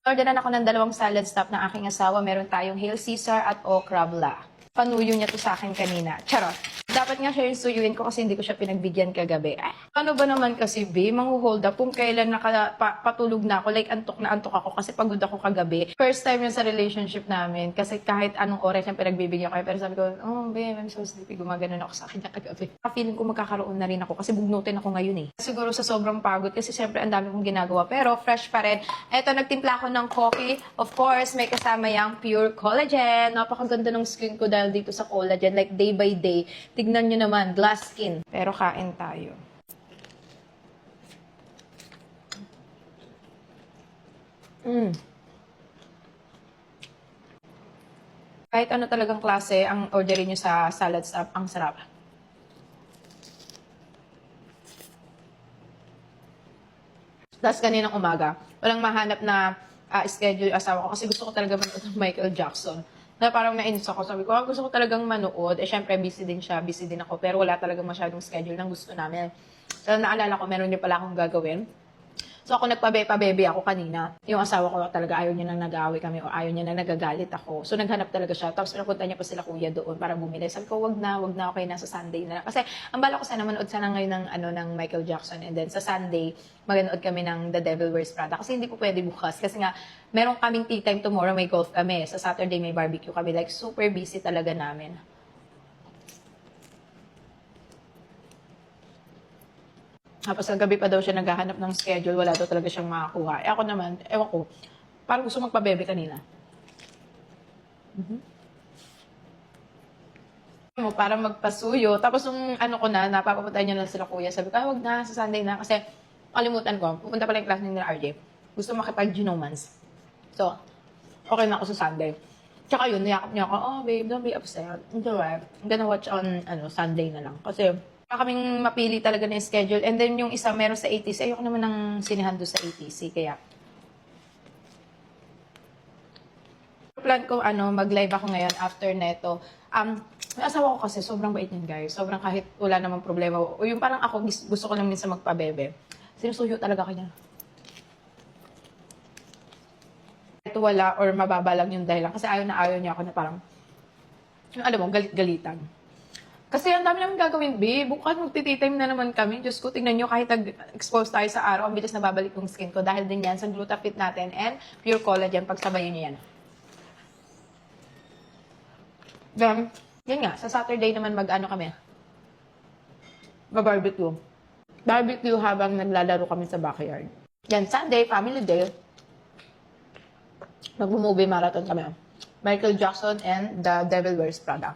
Orderan ako ng 2 salad stop ng aking asawa. Meron tayong Hail Caesar at okra bla. Panuyo niya to sa akin kanina. Charot. Dapat nga siya yung suyuin ko kasi hindi ko siya pinagbigyan kagabi. Ano ba naman kasi, B? Manghu-hold up kung kailan patulog na ako. Like, antok na antok ako kasi pagod ako kagabi. First time yun sa relationship namin. Kasi kahit anong oras yung pinagbibigyan ko. Pero sabi ko, oh, babe, I'm so sleepy. Gumagano ako sa akin na kagabi. Feeling ko magkakaroon na rin ako kasi bugnutin ako ngayon eh. Siguro sa sobrang pagod kasi syempre ang dami kong ginagawa. Pero fresh pa rin. Eto, nagtimpla ako ng coffee. Of course, may kasama yung pure collagen. Napakaganda ng skin ko dahil dito sa collagen. Like, day by day. Tignan nyo naman, glass skin. Pero kain tayo. Kahit ano talagang klase ang orderin nyo sa salad stop, ang sarap. Tapos kaninang umaga, walang mahanap na schedule yung asawa ko kasi gusto ko talaga manood ng Michael Jackson. Na parang nainis ako. Sabi ko, gusto ko talagang manood. Syempre, busy din siya, busy din ako. Pero wala talagang masyadong schedule ng gusto namin. So, naalala ko, meron din pala akong gagawin. So, ako nagpabebe ako kanina. Yung asawa ko talaga ayaw niya nang nag-aaway kami o ayaw niya nang nagagalit ako. So, naghanap talaga siya. Tapos, pinapunta niya pa sila kuya doon para bumili. Sabi ko, wag na, okay na sa Sunday na lang. Kasi, ang bala ko sana manood sana ngayon ng Michael Jackson. And then, sa Sunday, maganood kami ng The Devil Wears Prada. Kasi hindi po pwede bukas. Kasi nga, meron kaming tea time tomorrow, may golf kami. Sa Saturday, may barbecue kami. Like, super busy talaga namin. Tapos sa gabi pa daw siya naghahanap ng schedule, wala daw talaga siyang makakuha. Ako naman, ewan ko, parang gusto magpabebe kanina. Para magpasuyo. Tapos yung ano ko na, napapapunta niya lang sila kuya. Sabi ko, wag na, sa Sunday na. Kasi kalimutan ko, pupunta pala yung class nila RJ. Gusto makipag-genomance. So, okay na ako sa Sunday. Tsaka yun, niyakap niya ako, oh babe, don't be upset. Enjoy. I'm gonna watch on Sunday na lang. Kasi, kaming mapili talaga na yung schedule. And then yung isa meron sa ATC. Ayoko naman ng sinihan doon sa ATC. Kaya, plan ko mag-live ako ngayon after neto. May asawa ko kasi sobrang bait niyan, guys. Sobrang kahit wala namang problema. O yung parang ako gusto ko lang minsan magpabebe. Sinusuyo talaga kanya. Ito wala or mababa lang yung dahilan. Kasi ayaw niya ako na parang, yung alam mo, galit-galitan. Kasi ang dami namin gagawin, babe. Bukas magti-time na naman kami. Diyos ko, tingnan nyo, kahit nag-expose tayo sa araw, ang bilis na babalik yung skin ko. Dahil din yan sa Glutafit natin and pure collagen. Pagsabayan nyo yan. Then, yun nga, sa Saturday naman kami. Barbecue. Barbecue habang naglalaro kami sa backyard. Yan, Sunday, family day. Mag-movie marathon kami. Michael Jackson and The Devil Wears Prada.